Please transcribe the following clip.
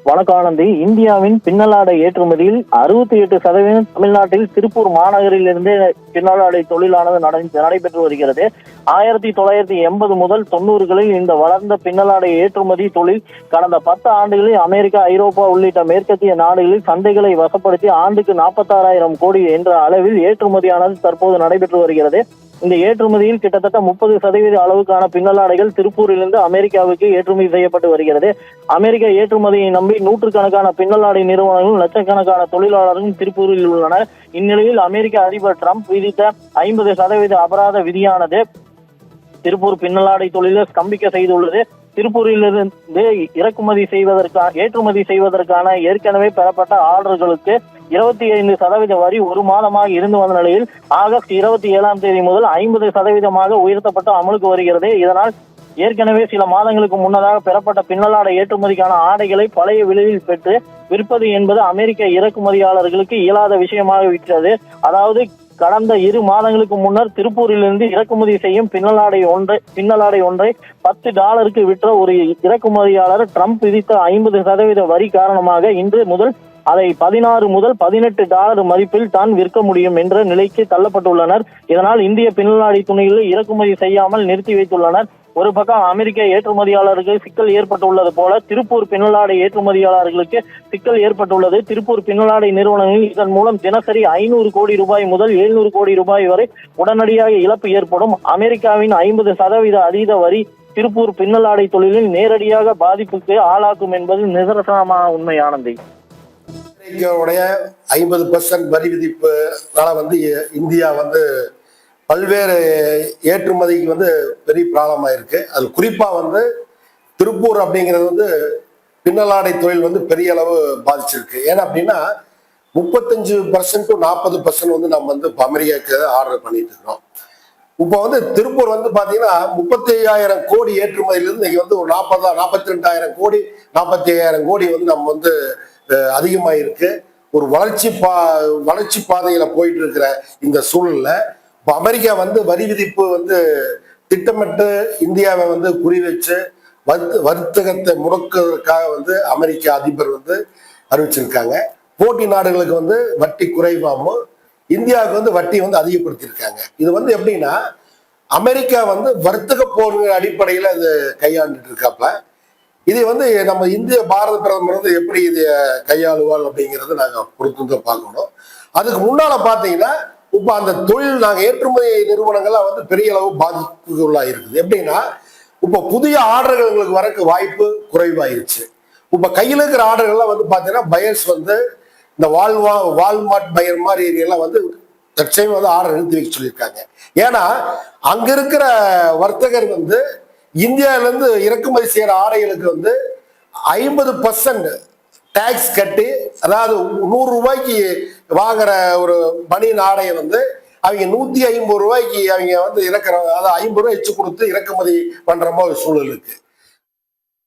வணக்கம் ஆனந்தி. இந்தியாவின் பின்னலாடை ஏற்றுமதியில் 68% தமிழ்நாட்டில் திருப்பூர் மாநகரில் இருந்தே பின்னலாடை தொழிலானது நடைபெற்று வருகிறது. 1980 முதல் 90களில் இந்த வளர்ந்த பின்னலாடை ஏற்றுமதி தொழில் கடந்த 10 ஆண்டுகளில் அமெரிக்கா, ஐரோப்பா உள்ளிட்ட மேற்கத்திய நாடுகளில் சந்தைகளை வசப்படுத்தி ஆண்டுக்கு 46,000 கோடி என்ற அளவில் ஏற்றுமதியானது தற்போது நடைபெற்று வருகிறது. இந்த ஏற்றுமதியில் கிட்டத்தட்ட 30% அளவுக்கான பின்னலாடைகள் திருப்பூரிலிருந்து அமெரிக்காவுக்கு ஏற்றுமதி செய்யப்பட்டு வருகிறது. அமெரிக்க ஏற்றுமதியை நம்பி நூற்றுக்கணக்கான பின்னலாடை நிறுவனங்களும் லட்சக்கணக்கான தொழிலாளர்களும் திருப்பூரில் உள்ளனர். இந்நிலையில் அமெரிக்க அதிபர் டிரம்ப் விதித்த 50% அபராத விதியானது திருப்பூர் பின்னலாடை தொழிலை ஸ்தம்பிக்க செய்துள்ளது. திருப்பூரிலிருந்து ஏற்றுமதி செய்வதற்கான ஏற்கனவே பெறப்பட்ட ஆர்டர்களுக்கு 25% வரி ஒரு மாதமாக இருந்து வந்த நிலையில் ஆகஸ்ட் 27ஆம் தேதி முதல் 50% உயர்த்தப்பட்டு அமலுக்கு வருகிறது. இதனால் ஏற்கனவே சில மாதங்களுக்கு முன்னதாக பெறப்பட்ட பின்னலாடை ஏற்றுமதிக்கான ஆடைகளை பழைய விலையில் பெற்று விற்பது என்பது அமெரிக்க இறக்குமதியாளர்களுக்கு இயலாத விஷயமாக இருக்கிறது. அதாவது கடந்த 2 மாதங்களுக்கு முன்னர் திருப்பூரிலிருந்து இறக்குமதி செய்யும் பின்னலாடை ஒன்றை $10 விற்ற ஒரு இறக்குமதியாளர் டிரம்ப் விதித்த 50% வரி காரணமாக இன்று முதல் அதை $16 முதல் $18 மதிப்பில் தான் விற்க முடியும் என்ற நிலைக்கு தள்ளப்பட்டுள்ளனர். இதனால் இந்திய பின்னலாடை துணிகளை இறக்குமதி செய்யாமல் நிறுத்தி வைத்துள்ளனர். ஒரு பக்கம் அமெரிக்க ஏற்றுமதியாளர்களுக்கு சிக்கல் ஏற்பட்டுள்ளது போல திருப்பூர் பின்னலாடை ஏற்றுமதியாளர்களுக்கு சிக்கல் ஏற்பட்டுள்ளது. திருப்பூர் பின்னலாடை நிறுவனங்கள் இதன் மூலம் தினசரி 500 கோடி ரூபாய் முதல் 700 கோடி ரூபாய் வரை உடனடியாக இழப்பு ஏற்படும். அமெரிக்காவின் 50% அதீத வரி திருப்பூர் பின்னலாடை தொழிலில் நேரடியாக பாதிப்புக்கு ஆளாக்கும் என்பது நிதர்சனமான உண்மை. ஆனந்தி, அமெரிக்காவுடைய 50% வரி விதிப்புனால இந்தியா பல்வேறு ஏற்றுமதிக்கு பெரிய ப்ராப்ளமாக இருக்கு. அது குறிப்பாக திருப்பூர் அப்படிங்கிறது பின்னலாடை தொழில் பெரிய அளவு பாதிச்சிருக்கு. ஏன்னா அப்படின்னா 35% to 40% நம்ம இப்போ அமெரிக்காவுக்கு ஆர்டர் பண்ணிட்டு இருக்கோம். இப்போ திருப்பூர் பார்த்தீங்கன்னா 35,000 கோடி ஏற்றுமதியிலிருந்து இன்னைக்கு ஒரு 42,000 கோடி 45,000 கோடி நம்ம அதிகமாக இருக்கு. ஒரு வளர்ச்சி பாதையில போயிட்டு இருக்கிற இந்த சூழல்ல இப்போ அமெரிக்கா வரி விதிப்பு திட்டமிட்டு இந்தியாவை குறி வச்சு வர்த்தகத்தை முடக்குவதற்காக அமெரிக்க அதிபர் அறிவிச்சிருக்காங்க. போட்டி நாடுகளுக்கு வட்டி குறைவாகவும் இந்தியாவுக்கு வட்டி அதிகப்படுத்தியிருக்காங்க. இது எப்படின்னா அமெரிக்கா வர்த்தக போர் அடிப்படையில் இது கையாண்டுட்டு இருக்காப்ல. இதை நம்ம இந்திய பாரத பிரதமர் எப்படி இதை கையாளுவாள் அப்படிங்கிறது நாங்கள் பொறுத்து பார்க்கணும். அதுக்கு முன்னால பார்த்தீங்கன்னா இப்போ அந்த தொழில் நாங்கள் ஏற்றுமதி நிறுவனங்கள்லாம் பெரிய அளவு பாதிப்புக்குள்ளாக இருக்குது. எப்படின்னா இப்போ புதிய ஆர்டர்கள் எங்களுக்கு வரக்கு வாய்ப்பு குறைவாயிருச்சு. இப்போ கையில் இருக்கிற ஆர்டர்கள்லாம் பார்த்தீங்கன்னா பயர்ஸ் இந்த வால்மார்ட் பயர் மாதிரி ஏரியாலாம் தற்சமயம் ஆர்டர் நிறுத்தி வைக்க சொல்லியிருக்காங்க. ஏன்னா அங்க இருக்கிற வர்த்தகர் இந்தியாவிலிருந்து இறக்குமதி செய்யற ஆடைகளுக்கு 50% டாக்ஸ் கட்டி, அதாவது 100 ரூபாய்க்கு வாங்குற ஒரு பனியன் ஆடையை அவங்க 150 ரூபாய்க்கு அவங்க இறக்குற, அதாவது 50 ரூபாய் எச்சு கொடுத்து இறக்குமதி பண்ற மாதிரி ஒரு சூழல் இருக்கு.